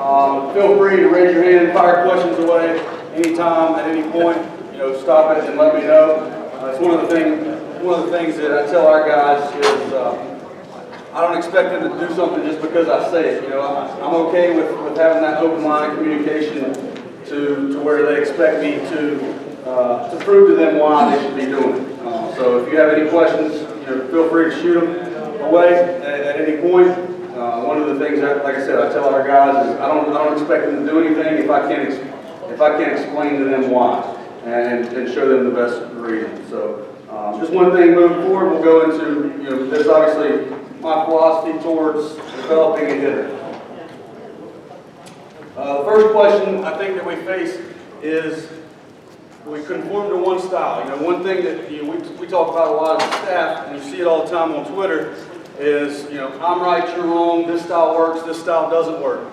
Feel free to raise your hand, fire questions away anytime, at any point. Stop it and let me know. It's one of the things that I tell our guys is I don't expect them to do something just because I say it. I'm okay with having that open line of communication to where they expect me to prove to them why they should be doing it. So if you have any questions, feel free to shoot them away at any point. One of the things that, like I said, I tell our guys is I don't expect them to do anything if I can't explain to them why and show them the best reason. So just one thing moving forward, we'll go into this obviously my philosophy towards developing a hitter. The first question I think that we face is we conform to one style. One thing that we talk about a lot as a staff, and you see it all the time on Twitter, is I'm right, you're wrong, this style works, this style doesn't work.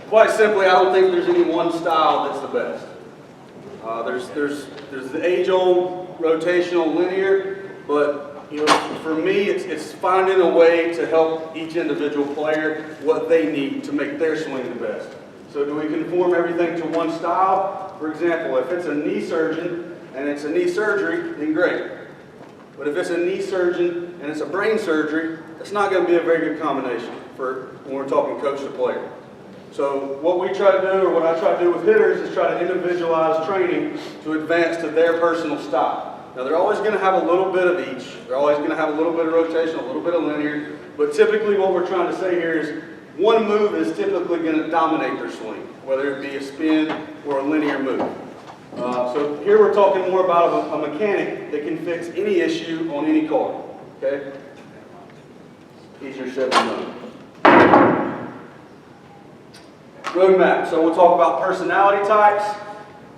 Quite simply, I don't think there's any one style that's the best. There's the age-old rotational linear, but for me, it's finding a way to help each individual player what they need to make their swing the best. So do we conform everything to one style? For example, if it's a knee surgeon and it's a knee surgery, then great. But if it's a knee surgeon and it's a brain surgery, it's not going to be a very good combination for when we're talking coach to player. So what we try to do, or what I try to do with hitters, is try to individualize training to advance to their personal style. Now they're always going to have a little bit of each. They're always going to have a little bit of rotation, a little bit of linear. But typically what we're trying to say here is one move is typically going to dominate their swing, whether it be a spin or a linear move. So here we're talking more about a mechanic that can fix any issue on any car. Okay? Easier said than done. Roadmap. So we'll talk about personality types,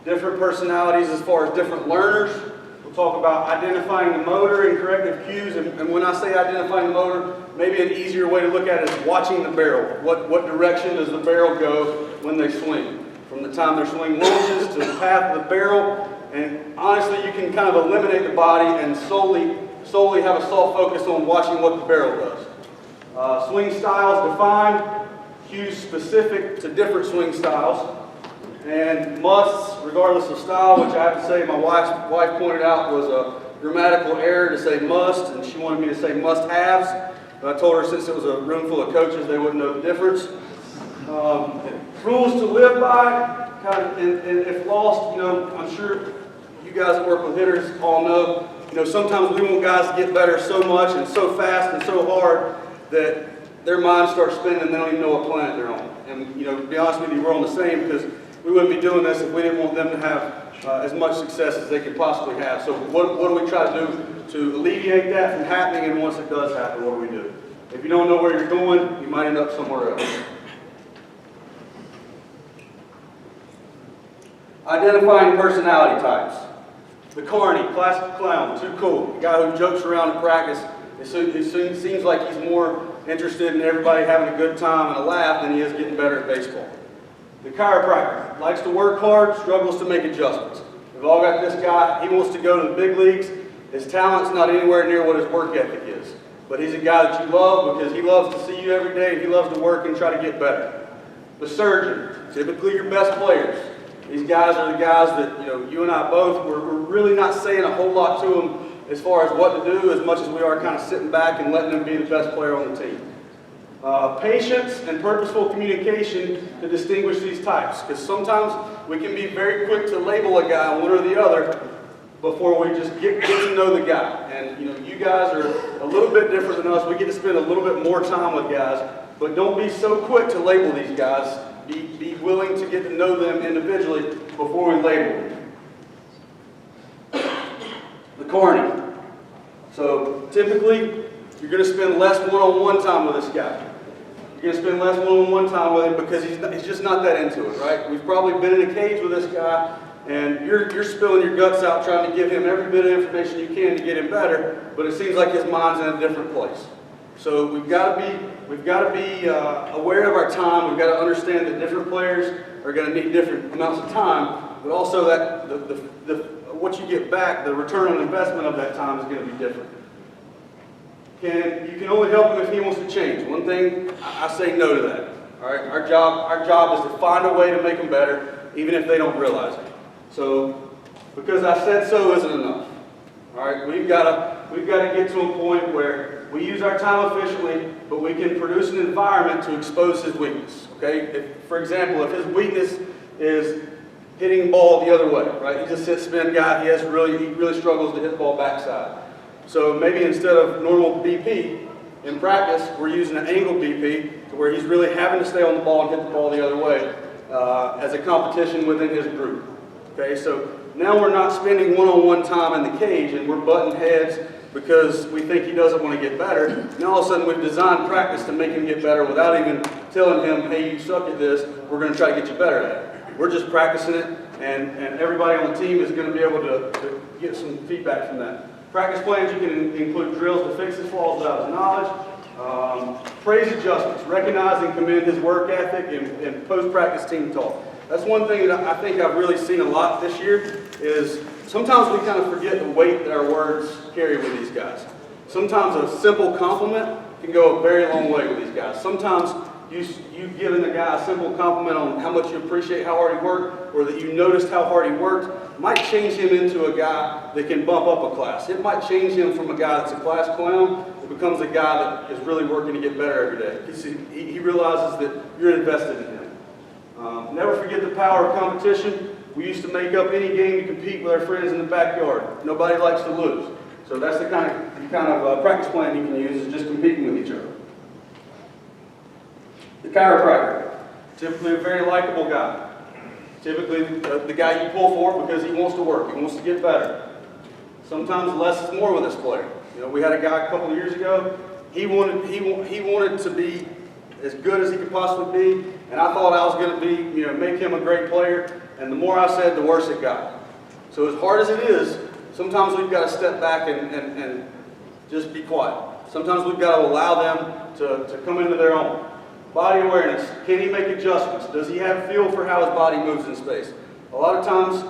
different personalities as far as different learners. We'll talk about identifying the motor and corrective cues. And when I say identifying the motor, maybe an easier way to look at it is watching the barrel. What direction does the barrel go when they swing? From the time their swing launches to the path of the barrel. And honestly, you can kind of eliminate the body and solely have a soft focus on watching what the barrel does. Swing styles defined. Cues specific to different swing styles, and musts, regardless of style, which I have to say my wife pointed out was a grammatical error to say must, and she wanted me to say must-haves. But I told her since it was a room full of coaches, they wouldn't know the difference. Rules to live by, and if lost, I'm sure you guys that work with hitters all know, sometimes we want guys to get better so much and so fast and so hard that their minds start spinning and they don't even know what planet they're on. And to be honest with you, we're on the same, because we wouldn't be doing this if we didn't want them to have as much success as they could possibly have. So what do we try to do to alleviate that from happening? And once it does happen, what do we do? If you don't know where you're going, you might end up somewhere else. Identifying personality types. The carny, classic clown, too cool. The guy who jokes around in practice. It seems like he's more interested in everybody having a good time and a laugh than he is getting better at baseball. The chiropractor likes to work hard, struggles to make adjustments. We've all got this guy, he wants to go to the big leagues. His talent's not anywhere near what his work ethic is. But he's a guy that you love because he loves to see you every day and he loves to work and try to get better. The surgeon, typically your best players. These guys are the guys that, you and I both, we're really not saying a whole lot to them as far as what to do, as much as we are kind of sitting back and letting them be the best player on the team. Patience and purposeful communication to distinguish these types, because sometimes we can be very quick to label a guy one or the other before we just get to know the guy. And you guys are a little bit different than us. We get to spend a little bit more time with guys, but don't be so quick to label these guys. Be willing to get to know them individually before we label them. The corny. So typically, you're going to spend less one-on-one time with this guy. You're going to spend less one-on-one time with him because he's just not that into it, right? We've probably been in a cage with this guy, and you're spilling your guts out trying to give him every bit of information you can to get him better, but it seems like his mind's in a different place. So we've got to be aware of our time. We've got to understand that different players are going to need different amounts of time, but also that what you get back, the return on investment of that time is going to be different. You can only help him if he wants to change. One thing, I say no to that. All right, our job is to find a way to make them better, even if they don't realize it. So, because I said so isn't enough. All right, we've got to get to a point where we use our time efficiently, but we can produce an environment to expose his weakness. Okay, for example, if his weakness is hitting the ball the other way, right? He's a sit spin guy. He really struggles to hit the ball backside. So maybe instead of normal BP in practice, we're using an angle BP to where he's really having to stay on the ball and hit the ball the other way as a competition within his group. Okay, so now we're not spending one-on-one time in the cage and we're butting heads because we think he doesn't want to get better. Now all of a sudden we've designed practice to make him get better without even telling him, hey, you suck at this, we're going to try to get you better at it. We're just practicing it, and everybody on the team is going to be able to get some feedback from that. Practice plans, you can include drills to fix his flaws without his knowledge. Praise adjustments, recognize and commend his work ethic and post-practice team talk. That's one thing that I think I've really seen a lot this year is sometimes we kind of forget the weight that our words carry with these guys. Sometimes a simple compliment can go a very long way with these guys. Sometimes you giving a guy a simple compliment on how much you appreciate how hard he worked or that you noticed how hard he worked might change him into a guy that can bump up a class. It might change him from a guy that's a class clown to becomes a guy that is really working to get better every day. Because he realizes that you're invested in him. Never forget the power of competition. We used to make up any game to compete with our friends in the backyard. Nobody likes to lose. So that's the kind of practice plan you can use, is just competing with each other. The chiropractor, typically a very likable guy. Typically the guy you pull for because he wants to work, he wants to get better. Sometimes less is more with this player. You know, we had a guy a couple of years ago, he wanted to be as good as he could possibly be, and I thought I was going to make him a great player, and the more I said, the worse it got. So as hard as it is, sometimes we've got to step back and just be quiet. Sometimes we've got to allow them to come into their own. Body awareness. Can he make adjustments? Does he have a feel for how his body moves in space? A lot of times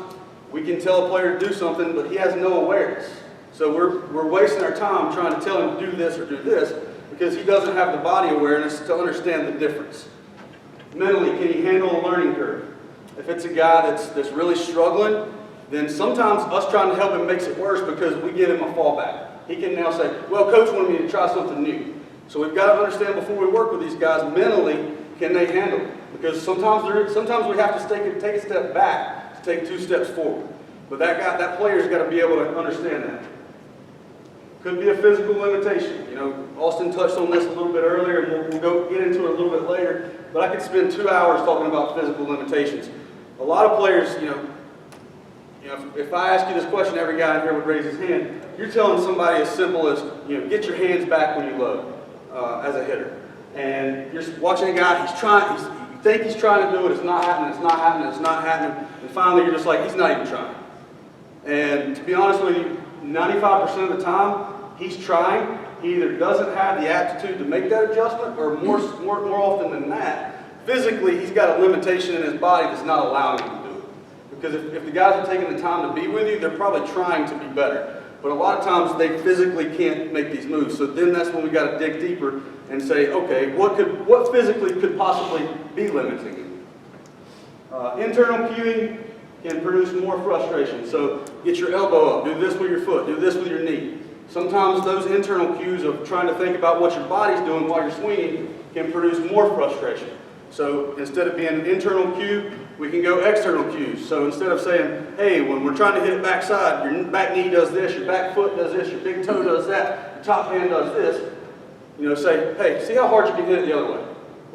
we can tell a player to do something, but he has no awareness. So we're wasting our time trying to tell him to do this or do this because he doesn't have the body awareness to understand the difference. Mentally, can he handle a learning curve? If it's a guy that's really struggling, then sometimes us trying to help him makes it worse because we give him a fallback. He can now say, well, coach wanted me to try something new. So we've got to understand before we work with these guys, mentally, can they handle it? Because sometimes we have to take a step back to take 2 steps forward. But that player's got to be able to understand that. Could be a physical limitation. You know, Austin touched on this a little bit earlier, and we'll go get into it a little bit later. But I could spend 2 hours talking about physical limitations. A lot of players, if I ask you this question, every guy in here would raise his hand. You're telling somebody as simple as, get your hands back when you load. As a hitter, and you're watching a guy, you think he's trying to do it, it's not happening, and finally you're just like, he's not even trying. And to be honest with you, 95% of the time, he's trying. He either doesn't have the aptitude to make that adjustment, or more often than that, physically he's got a limitation in his body that's not allowing him to do it. Because if the guys are taking the time to be with you, they're probably trying to be better. But a lot of times they physically can't make these moves. So then that's when we got to dig deeper and say, okay, what physically could possibly be limiting you? Internal cueing can produce more frustration. So get your elbow up, do this with your foot, do this with your knee. Sometimes those internal cues of trying to think about what your body's doing while you're swinging can produce more frustration. So instead of being an internal cue, we can go external cues. So instead of saying, hey, when we're trying to hit it backside, your back knee does this, your back foot does this, your big toe does that, your top hand does this, say, hey, see how hard you can hit it the other way.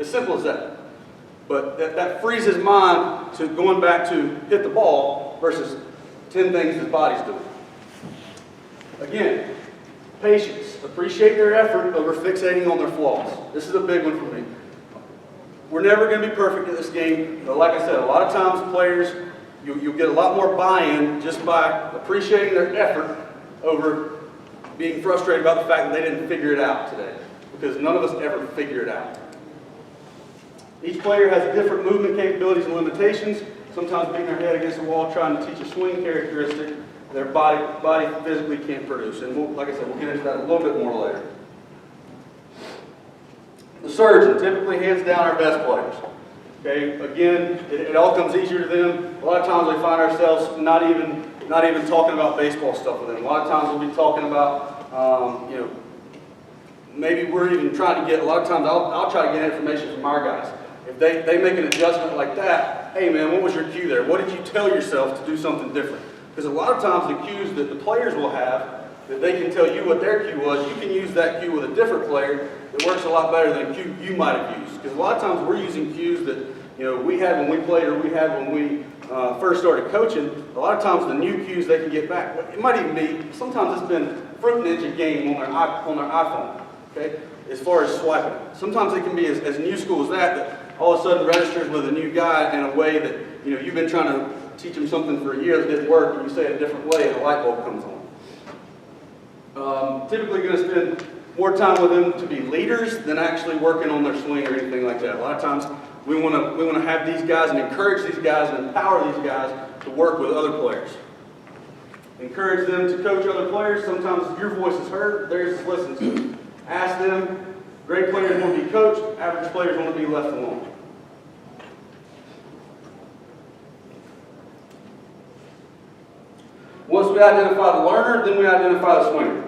As simple as that. But that frees his mind to going back to hit the ball versus 10 things his body's doing. Again, patience. Appreciate their effort over fixating on their flaws. This is a big one for me. We're never going to be perfect at this game, but like I said, a lot of times players, you'll get a lot more buy-in just by appreciating their effort over being frustrated about the fact that they didn't figure it out today, because none of us ever figure it out. Each player has different movement capabilities and limitations, sometimes beating their head against the wall trying to teach a swing characteristic their body physically can't produce. And like I said, we'll get into that a little bit more later. The surgeon typically hands down our best players. Okay, again, it all comes easier to them. A lot of times we find ourselves not even talking about baseball stuff with them. A lot of times we'll be talking about, maybe we're even trying to get, a lot of times I'll try to get information from our guys. If they make an adjustment like that, hey man, what was your cue there? What did you tell yourself to do something different? Because a lot of times the cues that the players will have, that they can tell you what their cue was, you can use that cue with a different player that works a lot better than a cue you might have used. Because a lot of times we're using cues that we had when we played or we had when we first started coaching. A lot of times the new cues they can get back. It might even be, sometimes it's been fruit ninja game on their iPhone, okay, as far as swiping it. Sometimes it can be as new school as that all of a sudden registers with a new guy in a way that you've been trying to teach him something for a year that didn't work, and you say it a different way and a light bulb comes on. Typically going to spend more time with them to be leaders than actually working on their swing or anything like that. A lot of times we want to have these guys and encourage these guys and empower these guys to work with other players. Encourage them to coach other players. Sometimes your voice is heard, theirs is listened to. Ask them. Great players want to be coached, average players want to be left alone. Once we identify the learner, then we identify the swinger.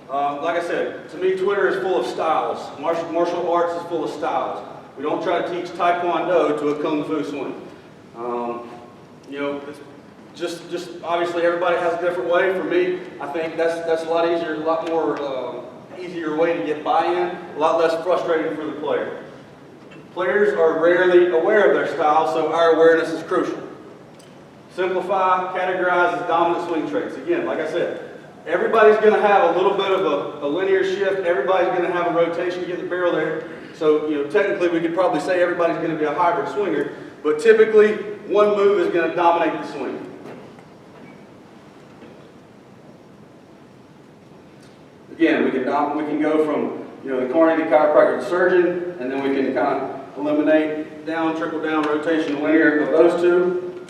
Like I said, to me, Twitter is full of styles. Martial arts is full of styles. We don't try to teach Taekwondo to a Kung Fu swing. It's just obviously everybody has a different way. For me, I think that's a lot easier, a lot more easier way to get buy-in, a lot less frustrating for the player. Players are rarely aware of their style, so our awareness is crucial. Simplify, categorize as dominant swing traits. Again, like I said, everybody's going to have a little bit of a linear shift. Everybody's going to have a rotation to get the barrel there. So, technically we could probably say everybody's going to be a hybrid swinger, but typically one move is going to dominate the swing. Again, we can go from the carny to chiropractor to surgeon, and then we can kind of eliminate down, trickle down, rotation, linear of those two.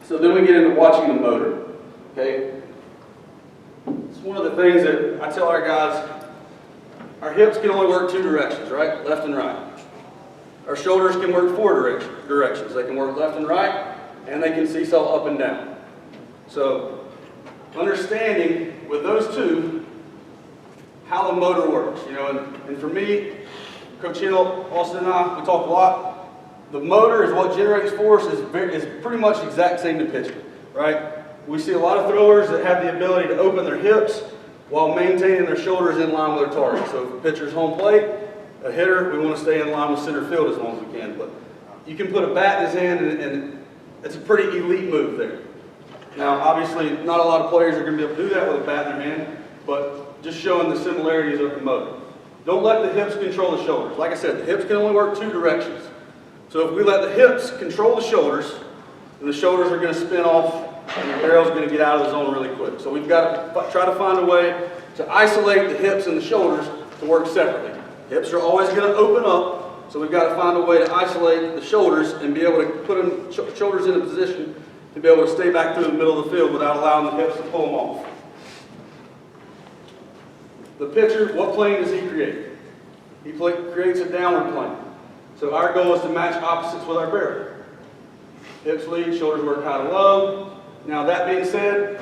So then we get into watching the motor. Okay, it's one of the things that I tell our guys. Our hips can only work two directions, right? Left and right. Our shoulders can work four directions. They can work left and right, and they can seesaw up and down. So understanding with those two how the motor works, and for me, Coach Hill, Austin and I, we talk a lot. The motor is what generates force, is pretty much exact same to pitching, right? We see a lot of throwers that have the ability to open their hips while maintaining their shoulders in line with their target. So if a pitcher's home plate, a hitter, we want to stay in line with center field as long as we can. But you can put a bat in his hand, and it's a pretty elite move there. Now, obviously, not a lot of players are going to be able to do that with a bat in their hand, but just showing the similarities of the motor. Don't let the hips control the shoulders. Like I said, the hips can only work two directions. So if we let the hips control the shoulders, then the shoulders are going to spin off, and the barrel's going to get out of the zone really quick. So we've got to try to find a way to isolate the hips and the shoulders to work separately. Hips are always going to open up, so we've got to find a way to isolate the shoulders and be able to put them shoulders in a position to be able to stay back through the middle of the field without allowing the hips to pull them off. The pitcher, what plane does he create? He creates a downward plane. So our goal is to match opposites with our barrel. Hips lead, shoulders work high to low. Now that being said,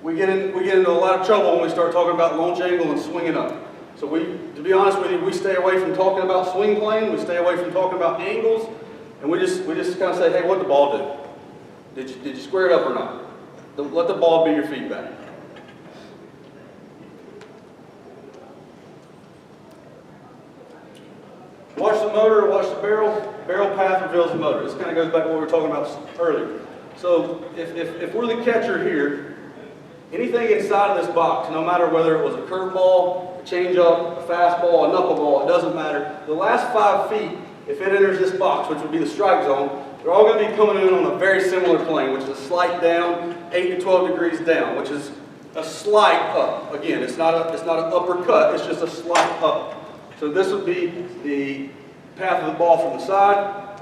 we get into a lot of trouble when we start talking about launch angle and swinging up. So to be honest with you, we stay away from talking about swing plane. We stay away from talking about angles, and we just kind of say, hey, what'd the ball do? Did you square it up or not? Let the ball be your feedback. Watch the motor, watch the barrel. Barrel path reveals the motor. This kind of goes back to what we were talking about earlier. So if we're the catcher here, anything inside of this box, no matter whether it was a curveball, a changeup, a fastball, a knuckleball, it doesn't matter. The last 5 feet, if it enters this box, which would be the strike zone, they're all going to be coming in on a very similar plane, which is a slight down, 8 to 12 degrees down, which is a slight up. Again, it's not an uppercut, it's just a slight up. So this would be the path of the ball from the side.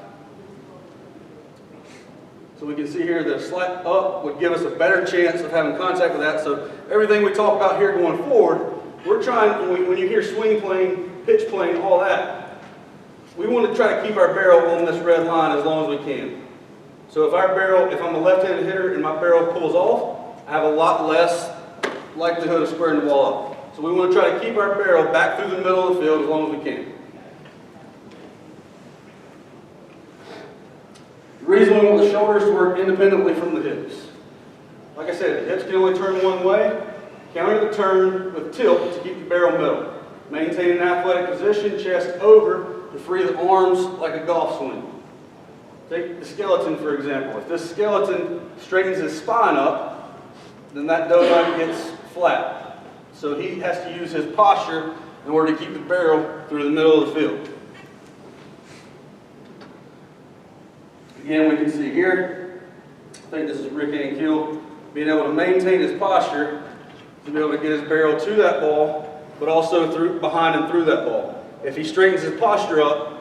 So we can see here that a slight up would give us a better chance of having contact with that. So everything we talk about here going forward we're trying, when you hear swing plane, pitch plane, all that, we want to try to keep our barrel on this red line as long as we can. So if I'm a left-handed hitter and my barrel pulls off, I have a lot less likelihood of squaring the ball up. So we want to try to keep our barrel back through the middle of the field as long as we can. The reason we want the shoulders to work independently from the hips. Like I said, the hips can only turn one way. Counter the turn with tilt to keep the barrel middle. Maintain an athletic position, chest over, to free the arms like a golf swing. Take the skeleton, for example. If this skeleton straightens his spine up, then that donut gets flat. So he has to use his posture in order to keep the barrel through the middle of the field. Again, we can see here, I think this is Rick Ankiel, being able to maintain his posture to be able to get his barrel to that ball, but also through behind and through that ball. If he straightens his posture up,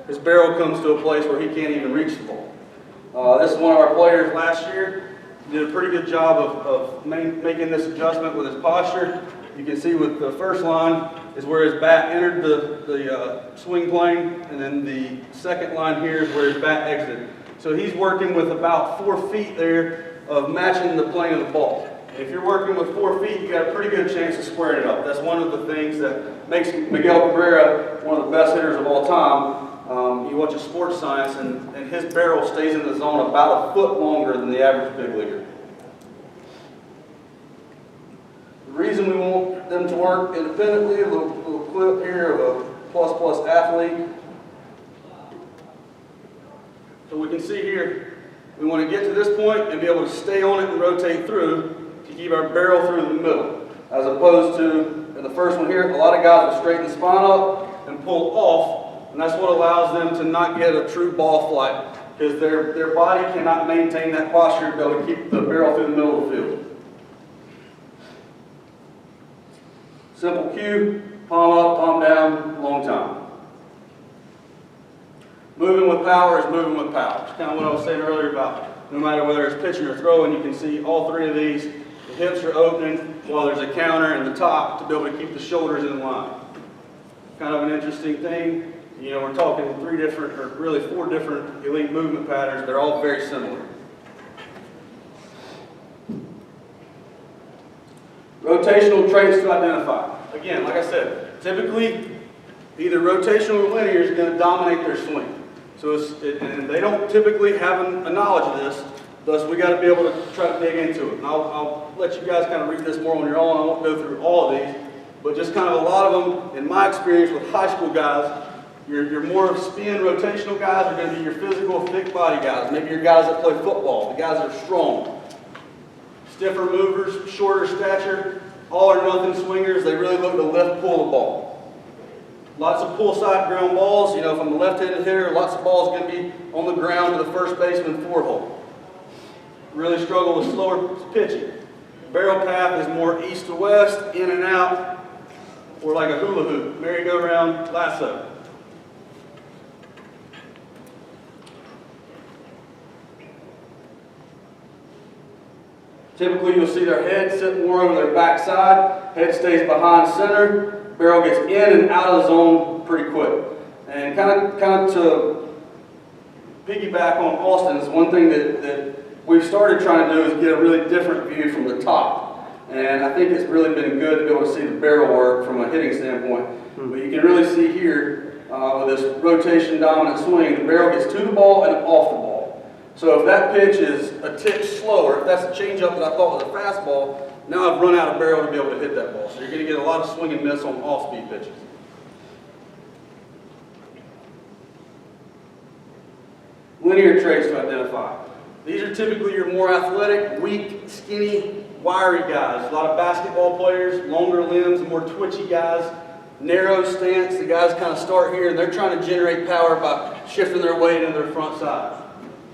his barrel comes to a place where he can't even reach the ball. This is one of our players last year. Did a pretty good job of making this adjustment with his posture. You can see with the first line is where his bat entered the swing plane, and then the second line here is where his bat exited. So he's working with about 4 feet there of matching the plane of the ball. If you're working with 4 feet, you got a pretty good chance of squaring it up. That's one of the things that makes Miguel Cabrera one of the best hitters of all time. You watch a sports science, and his barrel stays in the zone about a foot longer than the average big leaguer. The reason we want them to work independently, a little clip here of a plus athlete. So we can see here, we want to get to this point and be able to stay on it and rotate through to keep our barrel through the middle. As opposed to, in the first one here, a lot of guys will straighten the spine up and pull off, and that's what allows them to not get a true ball flight, because their body cannot maintain that posture to be able to keep the barrel through the middle of the field. Simple cue, palm up, palm down, long time. Moving with power is moving with power. It's kind of what I was saying earlier about no matter whether it's pitching or throwing, you can see all three of these. The hips are opening while there's a counter in the top to be able to keep the shoulders in line. Kind of an interesting thing. You know, we're talking 3 different, or really 4 different elite movement patterns. They're all very similar. Rotational traits to identify. Again, like I said, typically either rotational or linear is going to dominate their swing. So and they don't typically have a knowledge of this, thus we got to be able to try to dig into it. And I'll let you guys kind of read this more on your own. I won't go through all of these, but just kind of a lot of them, in my experience with high school guys, your more spin rotational guys are going to be your physical, thick body guys. Maybe your guys that play football, the guys that are strong. Stiffer movers, shorter stature, all or nothing swingers, they really look to lift, pull the ball. Lots of pull side ground balls. You know, if I'm a left-handed hitter, lots of balls going to be on the ground to the first baseman 4-hole. Really struggle with slower pitching. Barrel path is more east to west, in and out, or like a hula hoop, merry-go-round, lasso. Typically, you'll see their head sit more over their backside. Head stays behind center. Barrel gets in and out of the zone pretty quick. And kind of to piggyback on Austin's, one thing that we've started trying to do is get a really different view from the top. And I think it's really been good to be able to see the barrel work from a hitting standpoint. But you can really see here with this rotation dominant swing, the barrel gets to the ball and off the ball. So if that pitch is a tick slower, if that's a changeup that I thought was a fastball, now I've run out of barrel to be able to hit that ball. So you're going to get a lot of swing and miss on off-speed pitches. Linear traits to identify. These are typically your more athletic, weak, skinny, wiry guys. A lot of basketball players, longer limbs, more twitchy guys. Narrow stance, the guys kind of start here and they're trying to generate power by shifting their weight into their front side.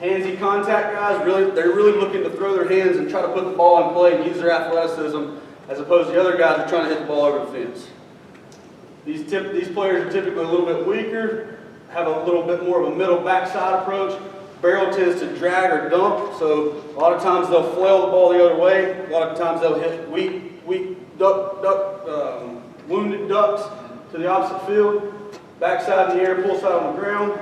Handsy contact guys, they're really looking to throw their hands and try to put the ball in play and use their athleticism, as opposed to the other guys who are trying to hit the ball over the fence. These players are typically a little bit weaker, have a little bit more of a middle backside approach. Barrel tends to drag or dump, so a lot of times they'll flail the ball the other way. A lot of times they'll hit weak duck wounded ducks to the opposite field, backside in the air, pull side on the ground.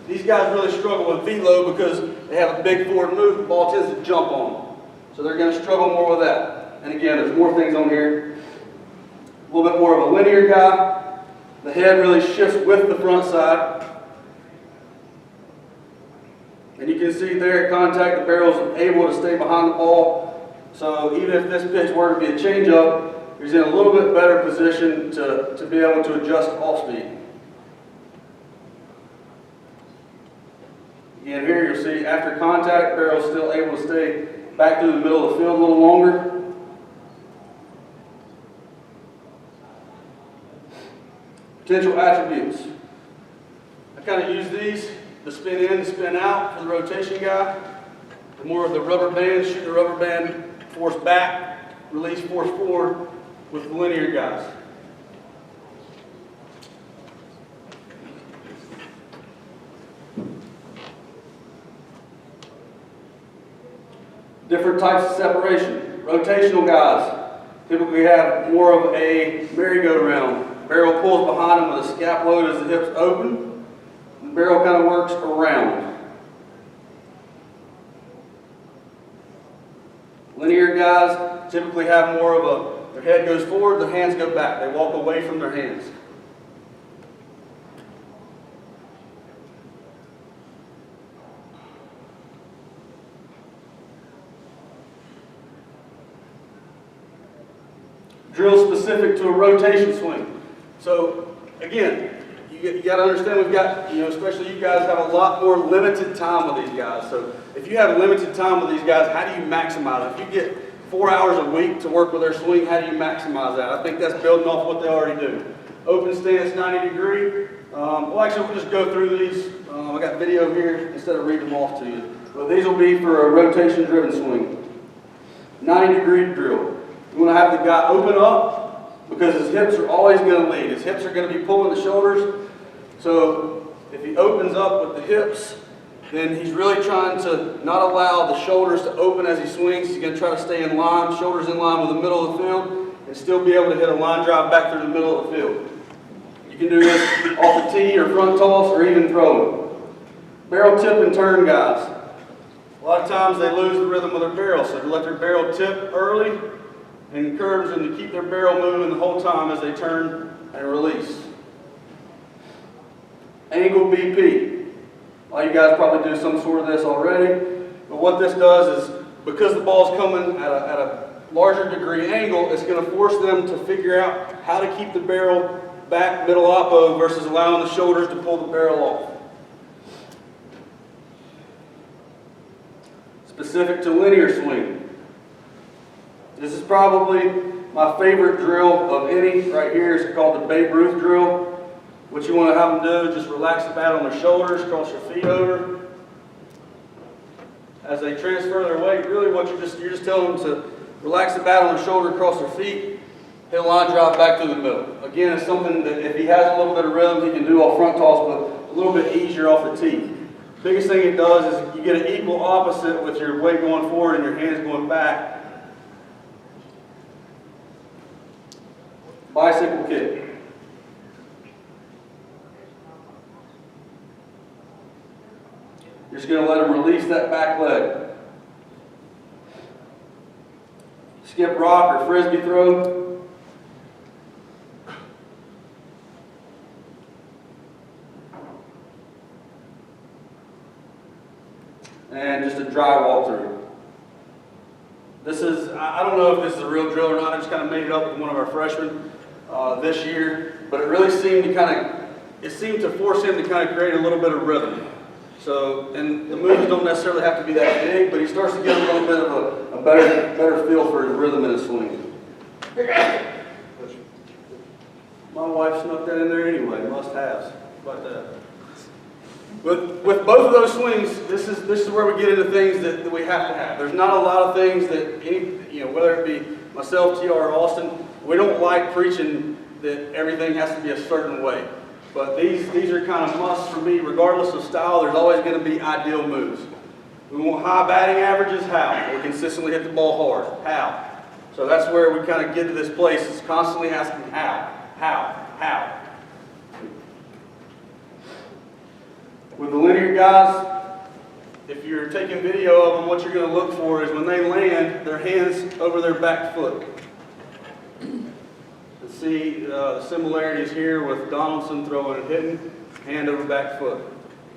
These guys really struggle with velo because they have a big forward move. The ball tends to jump on them. So they're going to struggle more with that. And again, there's more things on here. A little bit more of a linear guy. The head really shifts with the front side. And you can see there at contact, the barrel's able to stay behind the ball. So even if this pitch were to be a changeup, he's in a little bit better position to be able to adjust off speed. Again, here you'll see after contact, the barrel's still able to stay back through the middle of the field a little longer. Potential attributes. I kind of use these, the spin in and spin out for the rotation guy. The more of the rubber band, shoot the rubber band force back, release force forward with the linear guys. Different types of separation. Rotational guys typically have more of a merry-go-round. Barrel pulls behind them with a scap load as the hips open. The barrel kind of works around. Linear guys typically have more of a, their head goes forward, their hands go back. They walk away from their hands. Drill specific to a rotation swing. So again, you got to understand we've got, especially you guys have a lot more limited time with these guys. So if you have limited time with these guys, how do you maximize it? If you get 4 hours a week to work with their swing, how do you maximize that? I think that's building off what they already do. Open stance, 90 degree. Well, actually, we'll just go through these. I got video here instead of reading them off to you. But these will be for a rotation driven swing. 90 degree drill. You want to have the guy open up because his hips are always going to lead. His hips are going to be pulling the shoulders. So if he opens up with the hips, then he's really trying to not allow the shoulders to open as he swings. He's going to try to stay in line, shoulders in line with the middle of the field, and still be able to hit a line drive back through the middle of the field. You can do this off the tee or front toss or even throwing. Barrel tip and turn guys. A lot of times they lose the rhythm of their barrel, so they let their barrel tip early and encourage them to keep their barrel moving the whole time as they turn and release. Angle BP. A lot of you guys probably do some sort of this already, but what this does is because the ball's coming at a larger degree angle, it's going to force them to figure out how to keep the barrel back middle oppo versus allowing the shoulders to pull the barrel off. Specific to linear swing. This is probably my favorite drill of any right here. It's called the Babe Ruth drill. What you want to have them do is just relax the bat on their shoulders, cross your feet over. As they transfer their weight, really what you're just telling them to relax the bat on their shoulder, cross their feet, hit a line drive back through the middle. Again, it's something that if he has a little bit of rhythm, he can do off front toss, but a little bit easier off the tee. Biggest thing it does is you get an equal opposite with your weight going forward and your hands going back. Bicycle kick. You're just going to let him release that back leg. Skip rock or frisbee throw. And just a dry walk through. This is, I don't know if this is a real drill or not. I just kind of made it up with one of our freshmen this year. But it really seemed to force him to kind of create a little bit of rhythm. So, and the moves don't necessarily have to be that big, but he starts to get a little bit of a better feel for his rhythm in his swing. My wife snuck that in there anyway, must-haves. How about that? With both of those swings, this is where we get into things that we have to have. There's not a lot of things that whether it be myself, TR, or Austin, we don't like preaching that everything has to be a certain way. But these are kind of musts for me. Regardless of style, there's always going to be ideal moves. We want high batting averages. How? We consistently hit the ball hard. How? So that's where we kind of get to this place. It's constantly asking how. How? With the linear guys, if you're taking video of them, what you're going to look for is when they land, their hands over their back foot. Let's see the similarities here with Donaldson throwing and hitting, hand over back foot.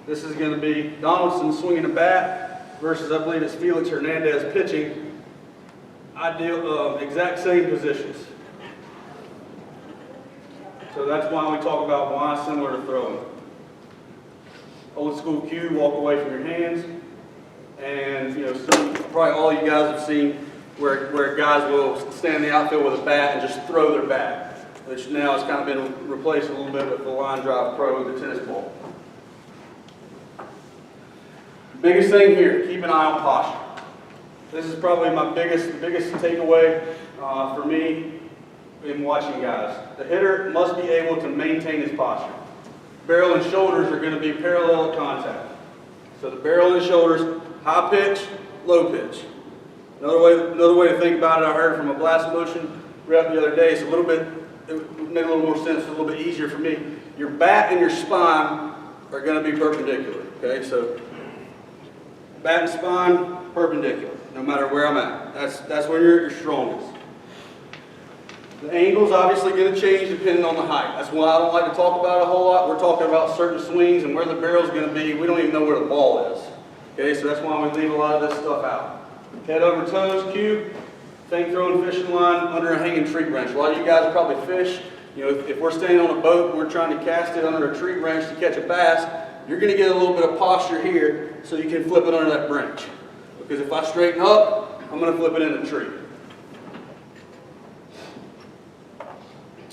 This is going to be Donaldson swinging a bat versus, I believe it's Felix Hernandez pitching. Ideal, exact same positions. So that's why we talk about why similar to throwing. Old school cue, walk away from your hands. And probably all you guys have seen where guys will stand in the outfield with a bat and just throw their bat, which now has kind of been replaced a little bit with the line drive pro, the tennis ball. Biggest thing here, keep an eye on posture. This is probably my biggest takeaway for me in watching guys. The hitter must be able to maintain his posture. Barrel and shoulders are going to be parallel at contact. So the barrel and shoulders, high pitch, low pitch. Another way to think about it, I heard from a blast motion rep the other day, it would make a little more sense, a little bit easier for me. Your bat and your spine are going to be perpendicular, okay? So bat and spine, perpendicular, no matter where I'm at. That's when you're at your strongest. The angle's obviously going to change depending on the height. That's why I don't like to talk about it a whole lot. We're talking about certain swings and where the barrel's going to be. We don't even know where the ball is. Okay, so that's why we leave a lot of this stuff out. Head over toes, cue, thing throwing fishing line under a hanging tree branch. A lot of you guys probably fish. If we're standing on a boat and we're trying to cast it under a tree branch to catch a bass, you're going to get a little bit of posture here so you can flip it under that branch. Because if I straighten up, I'm going to flip it in the tree.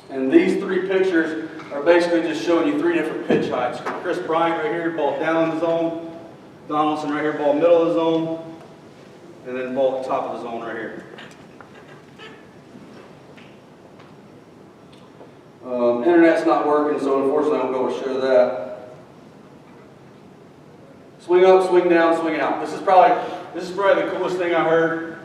And these three pictures are basically just showing you three different pitch heights. Chris Bryant right here, ball down in the zone. Donaldson right here, ball middle of the zone. And then ball at the top of the zone right here. Internet's not working, so unfortunately I won't be able to show that. Swing up, swing down, swing out. This is probably the coolest thing I heard.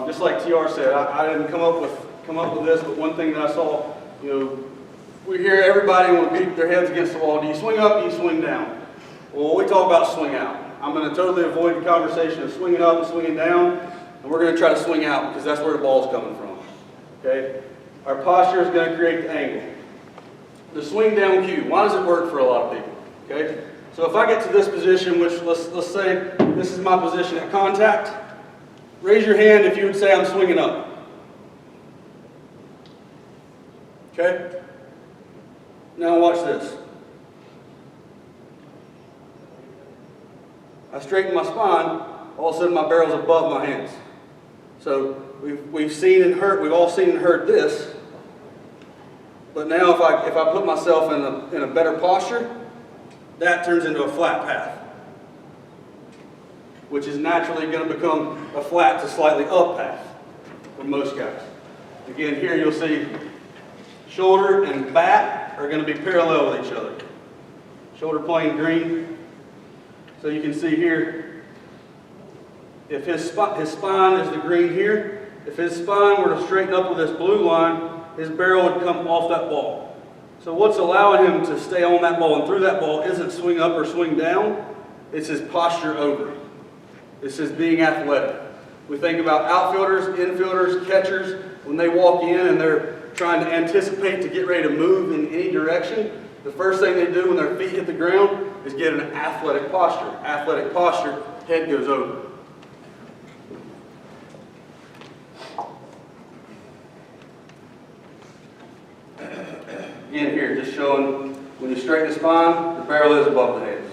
Just like TR said, I didn't come up with this, but one thing that I saw, we hear everybody want to beat their heads against the wall. Do you swing up? Do you swing down? Well, we talk about swing out. I'm going to totally avoid the conversation of swinging up and swinging down, and we're going to try to swing out because that's where the ball's coming from. Okay? Our posture is going to create the angle. The swing down cue. Why does it work for a lot of people? Okay? So if I get to this position, which let's say this is my position at contact, raise your hand if you would say I'm swinging up. Okay? Now watch this. I straighten my spine, all of a sudden my barrel's above my hands. So we've seen and heard, we've all seen and heard this. But now if I put myself in a better posture, that turns into a flat path, which is naturally going to become a flat to slightly up path for most guys. Again, here you'll see shoulder and bat are going to be parallel with each other. Shoulder plane green. So you can see here, if his spine is the green here, if his spine were to straighten up with this blue line, his barrel would come off that ball. So what's allowing him to stay on that ball and through that ball isn't swing up or swing down, it's his posture over. It's his being athletic. We think about outfielders, infielders, catchers, when they walk in and they're trying to anticipate to get ready to move in any direction, the first thing they do when their feet hit the ground is get an athletic posture. Athletic posture, head goes over. Again here, just showing when you straighten the spine, the barrel is above the hands.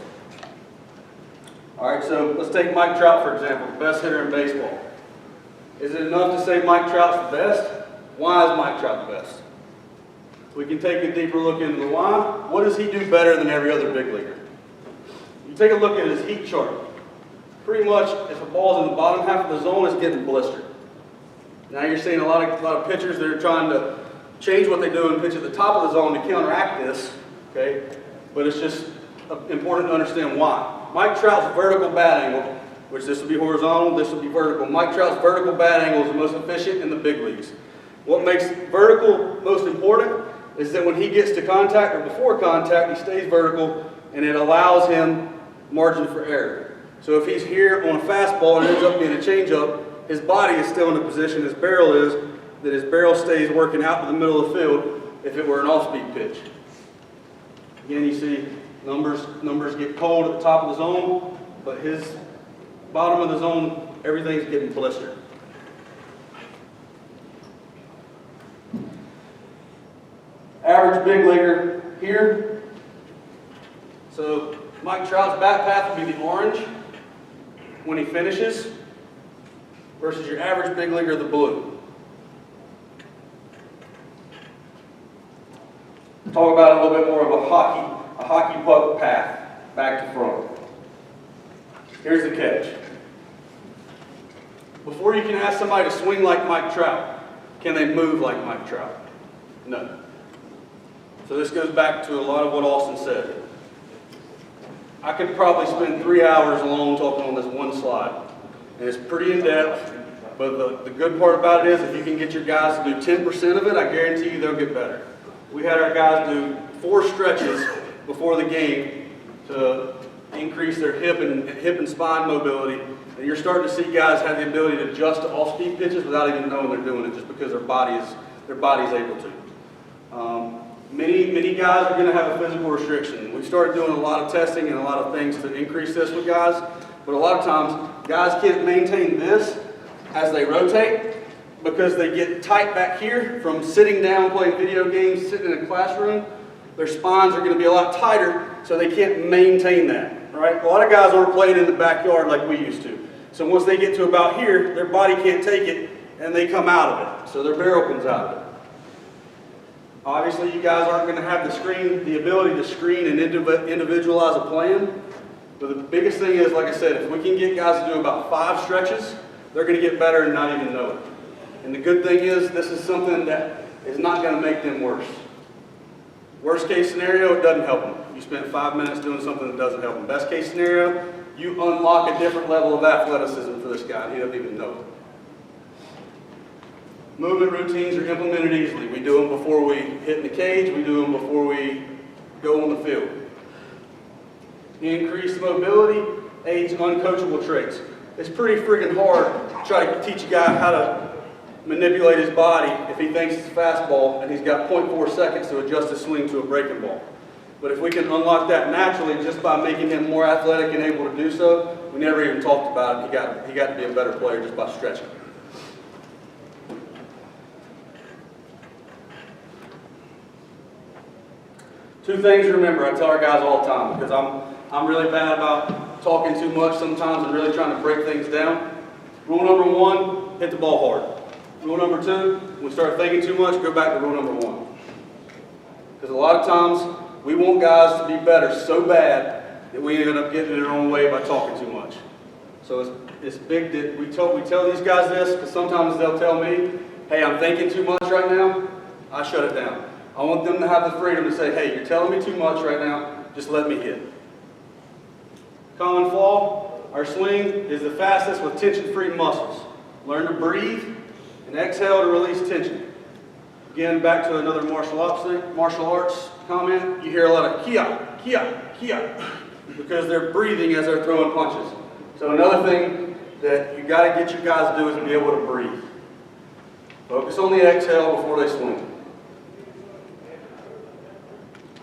All right, so let's take Mike Trout, for example, the best hitter in baseball. Is it enough to say Mike Trout's the best? Why is Mike Trout the best? We can take a deeper look into the why. What does he do better than every other big leaguer? You take a look at his heat chart. Pretty much, if a ball's in the bottom half of the zone, it's getting blistered. Now you're seeing a lot of pitchers that are trying to change what they do and pitch at the top of the zone to counteract this, okay? But it's just important to understand why. Mike Trout's vertical bat angle, which this will be horizontal, this will be vertical. Mike Trout's vertical bat angle is the most efficient in the big leagues. What makes vertical most important is that when he gets to contact or before contact, he stays vertical, and it allows him margin for error. So if he's here on a fastball and it ends up being a changeup, his body is still in the position his barrel is, that his barrel stays working out in the middle of the field if it were an off-speed pitch. Again, you see numbers get cold at the top of the zone, but his bottom of the zone, everything's getting blistered. Average big leaguer here. So Mike Trout's bat path will be the orange when he finishes versus your average big leaguer, the blue. Talk about a little bit more of a hockey puck path, back to front. Here's the catch. Before you can ask somebody to swing like Mike Trout, can they move like Mike Trout? No. So this goes back to a lot of what Austin said. I could probably spend 3 hours alone talking on this one slide. And it's pretty in-depth, but the good part about it is if you can get your guys to do 10% of it, I guarantee you they'll get better. We had our guys do 4 stretches before the game to increase their hip and spine mobility. And you're starting to see guys have the ability to adjust to off-speed pitches without even knowing they're doing it, just because their body's able to. Many guys are going to have a physical restriction. We've started doing a lot of testing and a lot of things to increase this with guys, but a lot of times guys can't maintain this as they rotate because they get tight back here from sitting down playing video games, sitting in a classroom. Their spines are going to be a lot tighter, so they can't maintain that, right? A lot of guys aren't playing in the backyard like we used to. So once they get to about here, their body can't take it, and they come out of it. So their barrel comes out of it. Obviously, you guys aren't going to have the ability to screen and individualize a plan. But the biggest thing is, like I said, if we can get guys to do about 5 stretches, they're going to get better and not even know it. And the good thing is, this is something that is not going to make them worse. Worst case scenario, it doesn't help them. You spend 5 minutes doing something that doesn't help them. Best case scenario, you unlock a different level of athleticism for this guy. He doesn't even know it. Movement routines are implemented easily. We do them before we hit in the cage. We do them before we go on the field. Increased mobility aids uncoachable traits. It's pretty freaking hard to try to teach a guy how to manipulate his body if he thinks it's a fastball and he's got 0.4 seconds to adjust his swing to a breaking ball. But if we can unlock that naturally just by making him more athletic and able to do so, we never even talked about it. He got to be a better player just by stretching. Two things to remember, I tell our guys all the time, because I'm really bad about talking too much sometimes and really trying to break things down. Rule number 1, hit the ball hard. Rule number 2, when we start thinking too much, go back to rule number 1. Because a lot of times, we want guys to be better so bad that we end up getting in our own way by talking too much. So it's big that we tell these guys this, because sometimes they'll tell me, hey, I'm thinking too much right now, I shut it down. I want them to have the freedom to say, hey, you're telling me too much right now, just let me hit. Common flaw, our swing is the fastest with tension-free muscles. Learn to breathe and exhale to release tension. Again, back to another martial arts comment, you hear a lot of kia, kia, kia, because they're breathing as they're throwing punches. So another thing that you got to get your guys to do is be able to breathe. Focus on the exhale before they swing.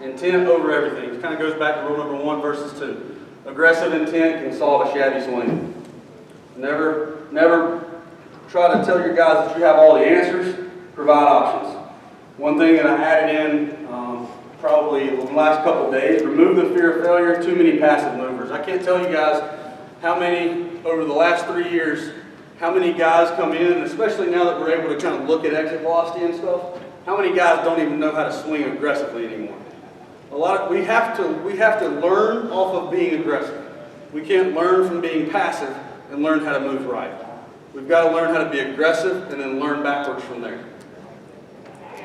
Intent over everything. It kind of goes back to rule number 1 versus 2. Aggressive intent can solve a shabby swing. Never try to tell your guys that you have all the answers. Provide options. One thing that I added in probably in the last couple of days, remove the fear of failure, too many passive movers. I can't tell you guys how many, over the last 3 years, how many guys come in, and especially now that we're able to kind of look at exit velocity and stuff, how many guys don't even know how to swing aggressively anymore. We have to learn off of being aggressive. We can't learn from being passive and learn how to move right. We've got to learn how to be aggressive and then learn backwards from there.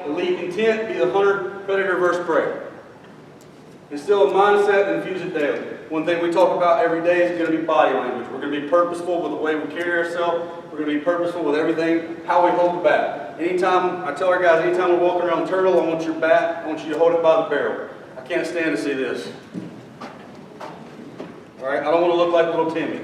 Elite intent, be the hunter, predator versus prey. Instill a mindset and infuse it daily. One thing we talk about every day is going to be body language. We're going to be purposeful with the way we carry ourselves. We're going to be purposeful with everything, how we hold the bat. anytime, I tell our guys, anytime we're walking around the turtle, I want your bat, I want you to hold it by the barrel. I can't stand to see this. All right, I don't want to look like little Timmy.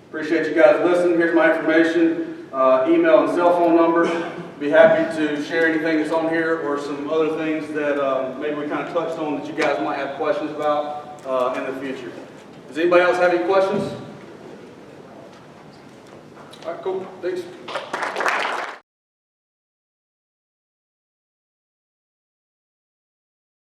Appreciate you guys listening. Here's my information, email and cell phone number. Be happy to share anything that's on here or some other things that maybe we kind of touched on that you guys might have questions about in the future. Does anybody else have any questions? All right, cool. Thanks.